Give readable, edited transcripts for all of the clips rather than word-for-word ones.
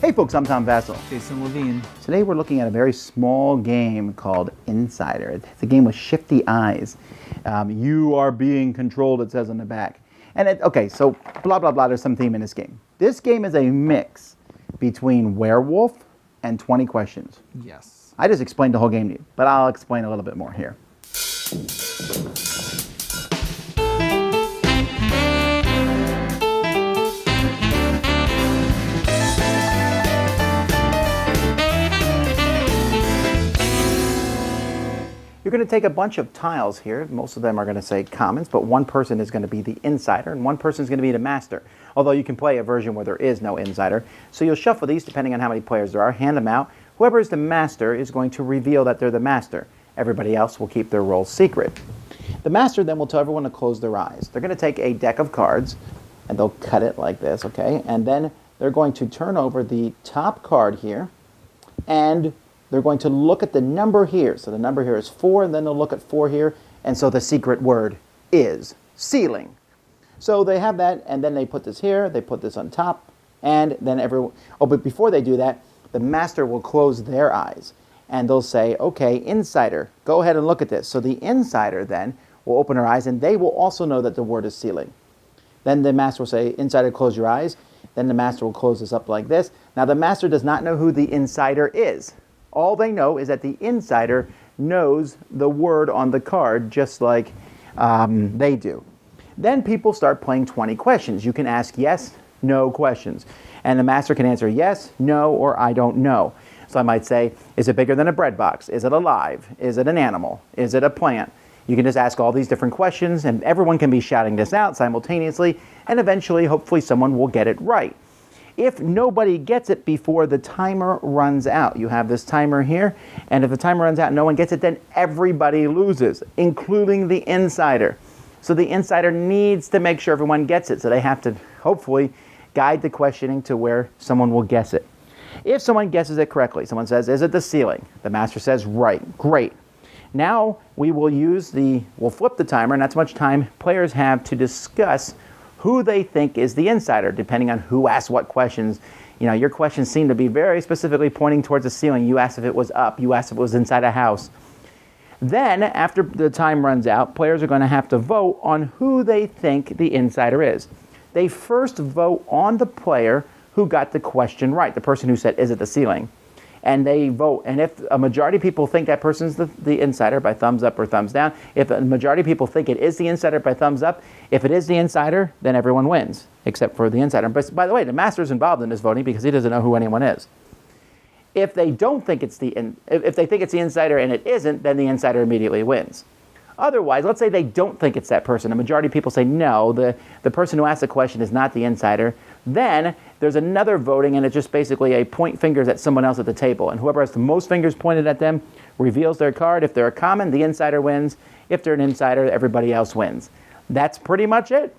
Hey folks, I'm Tom Vassell. Jason Levine. Today we're looking at a very small game called Insider. It's a game with shifty eyes. You are being controlled, it says on the back. And so blah, blah, blah, there's some theme in this game. This game is a mix between Werewolf and 20 Questions. Yes. I just explained the whole game to you, but I'll explain a little bit more here. You're going to take a bunch of tiles here. Most of them are going to say commons, but one person is going to be the insider and one person is going to be the master. Although you can play a version where there is no insider. So you'll shuffle these depending on how many players there are, hand them out. Whoever is the master is going to reveal that they're the master. Everybody else will keep their role secret. The master then will tell everyone to close their eyes. They're going to take a deck of cards and they'll cut it like this, okay? And then they're going to turn over the top card here and they're going to look at the number here. So the number here is 4, and then they'll look at 4 here. And so the secret word is ceiling. So they have that, and then they put this here, they put this on top, and then everyone, but before they do that, the master will close their eyes. And they'll say, okay, insider, go ahead and look at this. So the insider then will open her eyes, and they will also know that the word is ceiling. Then the master will say, insider, close your eyes. Then the master will close this up like this. Now the master does not know who the insider is. All they know is that the insider knows the word on the card just like they do. Then people start playing 20 questions. You can ask yes, no questions. And the master can answer yes, no, or I don't know. So I might say, is it bigger than a bread box? Is it alive? Is it an animal? Is it a plant? You can just ask all these different questions and everyone can be shouting this out simultaneously and eventually, hopefully, someone will get it right. If nobody gets it before the timer runs out, you have this timer here, and if the timer runs out and no one gets it, then everybody loses, including the insider. So the insider needs to make sure everyone gets it, so they have to hopefully guide the questioning to where someone will guess it. If someone guesses it correctly, someone says, is it the ceiling? The master says, right, great. Now we'll flip the timer, and that's how much time players have to discuss who they think is the insider, depending on who asks what questions. You know, your questions seem to be very specifically pointing towards the ceiling. You asked if it was up. You asked if it was inside a house. Then, after the time runs out, players are going to have to vote on who they think the insider is. They first vote on the player who got the question right, the person who said, is it the ceiling? And they vote. And if a majority of people think that person's the insider by thumbs up or thumbs down, if a majority of people think it is the insider by thumbs up, if it is the insider, then everyone wins, except for the insider. But by the way, the master's involved in this voting because he doesn't know who anyone is. If they don't think if they think it's the insider and it isn't, then the insider immediately wins. Otherwise, let's say they don't think it's that person. A majority of people say no, the person who asked the question is not the insider. Then there's another voting, and it's just basically a point fingers at someone else at the table. And whoever has the most fingers pointed at them reveals their card. If they're a common, the insider wins. If they're an insider, everybody else wins. That's pretty much it.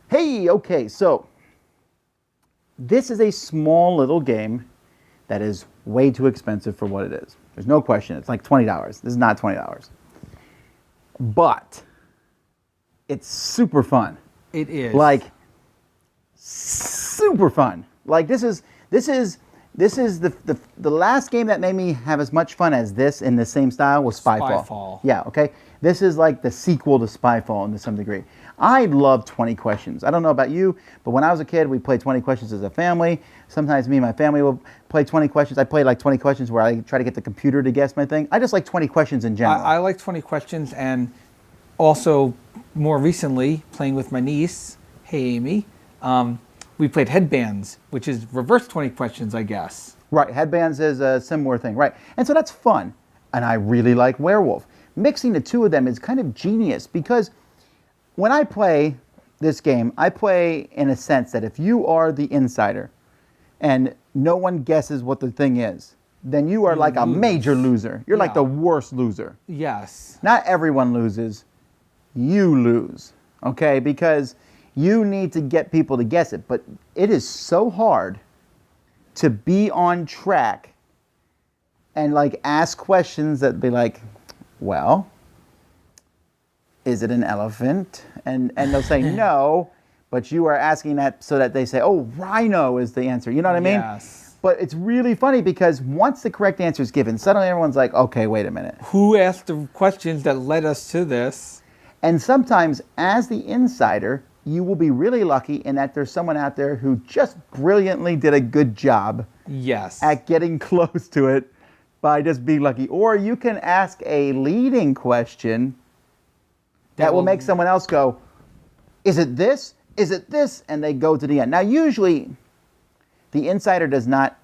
Hey, okay, so this is a small little game that is way too expensive for what it is. There's no question. It's like $20. This is not $20. But it's super fun. It is. Like, super fun. Like this is the last game that made me have as much fun as this in the same style was Spyfall. Spyfall. Yeah, okay. This is like the sequel to Spyfall to some degree. I love 20 Questions. I don't know about you, but when I was a kid, we played 20 Questions as a family. Sometimes me and my family will play 20 Questions. I played like 20 Questions where I try to get the computer to guess my thing. I just like 20 Questions in general. I like 20 Questions, and also more recently playing with my niece. Hey, Amy. We played Headbands, which is reverse 20 Questions, I guess. Right, Headbands is a similar thing, right. And so that's fun. And I really like Werewolf. Mixing the two of them is kind of genius because when I play this game, I play in a sense that if you are the insider and no one guesses what the thing is, then you are like a major loser. You're like the worst loser. Yes. Not everyone loses. You lose, okay? Because you need to get people to guess it. But it is so hard to be on track and like ask questions that be like, well, is it an elephant? And they'll say no, but you are asking that so that they say, oh, rhino is the answer. You know what I mean? Yes. But it's really funny because once the correct answer is given, suddenly everyone's like, okay, wait a minute. Who asked the questions that led us to this? And sometimes, as the insider, you will be really lucky in that there's someone out there who just brilliantly did a good job Yes. at getting close to it by just being lucky. Or you can ask a leading question that will make someone else go, is it this? Is it this? And they go to the end. Now, usually, the insider does not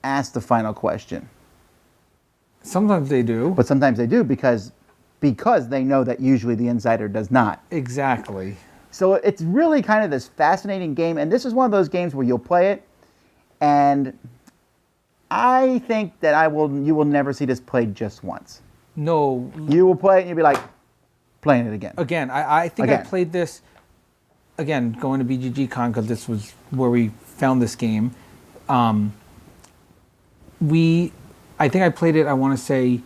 ask the final question. Sometimes they do. But sometimes they do because they know that usually the insider does not. Exactly. So it's really kind of this fascinating game, and this is one of those games where you'll play it, and I think that you will never see this played just once. No. You will play it and you'll be like, playing it again. Again, I think I Again. played this, again, going to BGG Con because this was where we found this game. I think I played it, I want to say,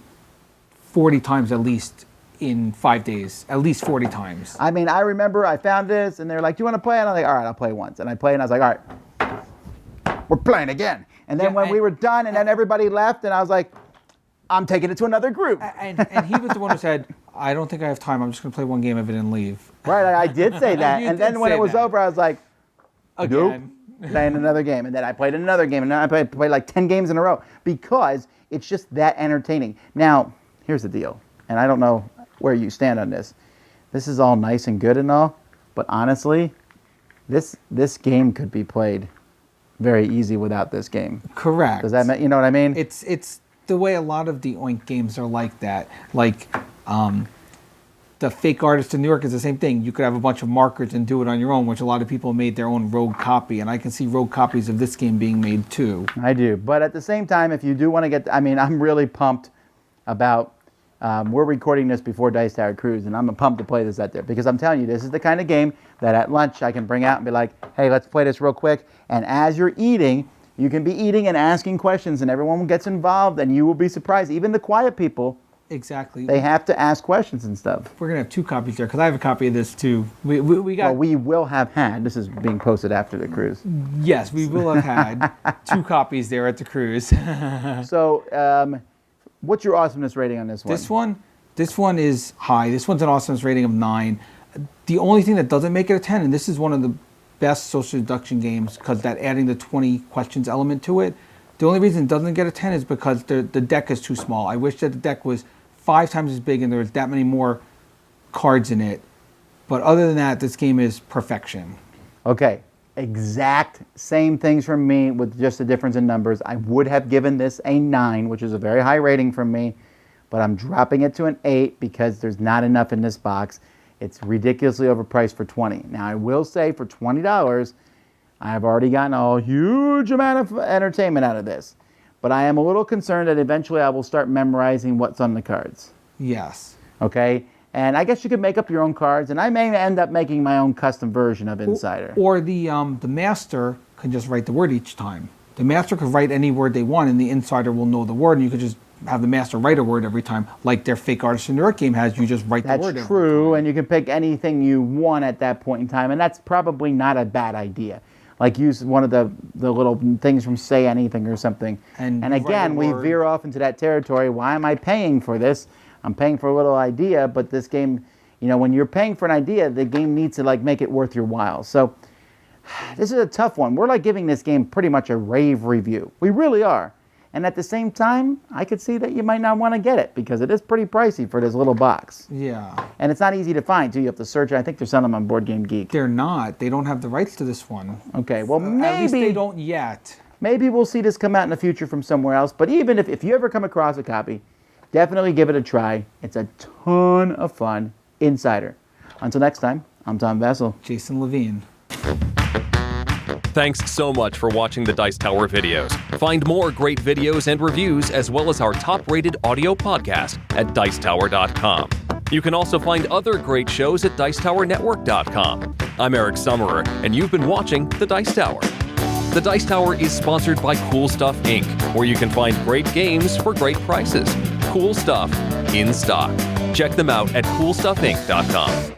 40 times at least in 5 days. At least 40 times. I mean, I remember I found this, and they're like, do you want to play it? And I'm like, all right, I'll play once. And I played, and I was like, all right, we're playing again. And then Yeah, when we were done, and then everybody left, and I was like, I'm taking it to another group. And he was the one who said, I don't think I have time. I'm just going to play one game of it and leave. Right, I did say that. You And then did when say it was that. over, I was like, Again. nope, playing another game. And then I played another game, and then I played like 10 games in a row because it's just that entertaining. Now, here's the deal, and I don't know where you stand on this. This is all nice and good and all, but honestly, this game could be played very easy without this game. Correct. Does that mean, you know what I mean? It's the way a lot of the Oink games are like that. Like the Fake Artist in New York is the same thing. You could have a bunch of markers and do it on your own, which a lot of people made their own rogue copy. And I can see rogue copies of this game being made too. I do. But at the same time, if you do want to get, I mean, I'm really pumped about, we're recording this before Dice Tower Cruise, and I'm pumped to play this out there because I'm telling you, this is the kind of game that at lunch I can bring out and be like, hey, let's play this real quick. And as you're eating, you can be eating and asking questions, and everyone gets involved, and you will be surprised. Even the quiet people, Exactly. they have to ask questions and stuff. We're going to have two copies there because I have a copy of this too. We got. Well, we will have had, this is being posted after the cruise. Yes, we will have had two copies there at the cruise. So, what's your awesomeness rating on this one? This one is high. This one's an awesomeness rating of 9. The only thing that doesn't make it a 10, and this is one of the best social deduction games because that adding the 20 questions element to it, the only reason it doesn't get a 10 is because the deck is too small. I wish that the deck was 5 times as big and there was that many more cards in it. But other than that, this game is perfection. Okay, exact same things from me with just a difference in numbers. I would have given this a 9, which is a very high rating from me, but I'm dropping it to an 8 because there's not enough in this box. It's ridiculously overpriced for $20. Now, I will say for $20, I've already gotten a huge amount of entertainment out of this. But I am a little concerned that eventually I will start memorizing what's on the cards. Yes. Okay? And I guess you could make up your own cards, and I may end up making my own custom version of Insider. Or the master can just write the word each time. The master could write any word they want, and the insider will know the word, and you could just have the master write a word every time, like their Fake Artist in New York game has. You just write the word. That's every true, time. and you can pick anything you want at that point in time, and that's probably not a bad idea. Like use one of the little things from Say Anything or something. And And write again, a we word. veer off into that territory. Why am I paying for this? I'm paying for a little idea, but this game, you know, when you're paying for an idea, the game needs to like make it worth your while. So this is a tough one. We're like giving this game pretty much a rave review. We really are. And at the same time, I could see that you might not want to get it because it is pretty pricey for this little box. Yeah. And it's not easy to find, too. You have to search it. I think they're selling them on Board Game Geek. They're not. They don't have the rights to this one. Okay, well, At least they maybe, don't yet. maybe we'll see this come out in the future from somewhere else. But even if you ever come across a copy, definitely give it a try. It's a ton of fun. Insider. Until next time, I'm Tom Vessel. Jason Levine. Thanks so much for watching the Dice Tower videos. Find more great videos and reviews, as well as our top-rated audio podcast at Dicetower.com. You can also find other great shows at Dicetowernetwork.com. I'm Eric Summerer, and you've been watching The Dice Tower. The Dice Tower is sponsored by Cool Stuff Inc., where you can find great games for great prices. Cool stuff in stock. Check them out at CoolStuffInc.com.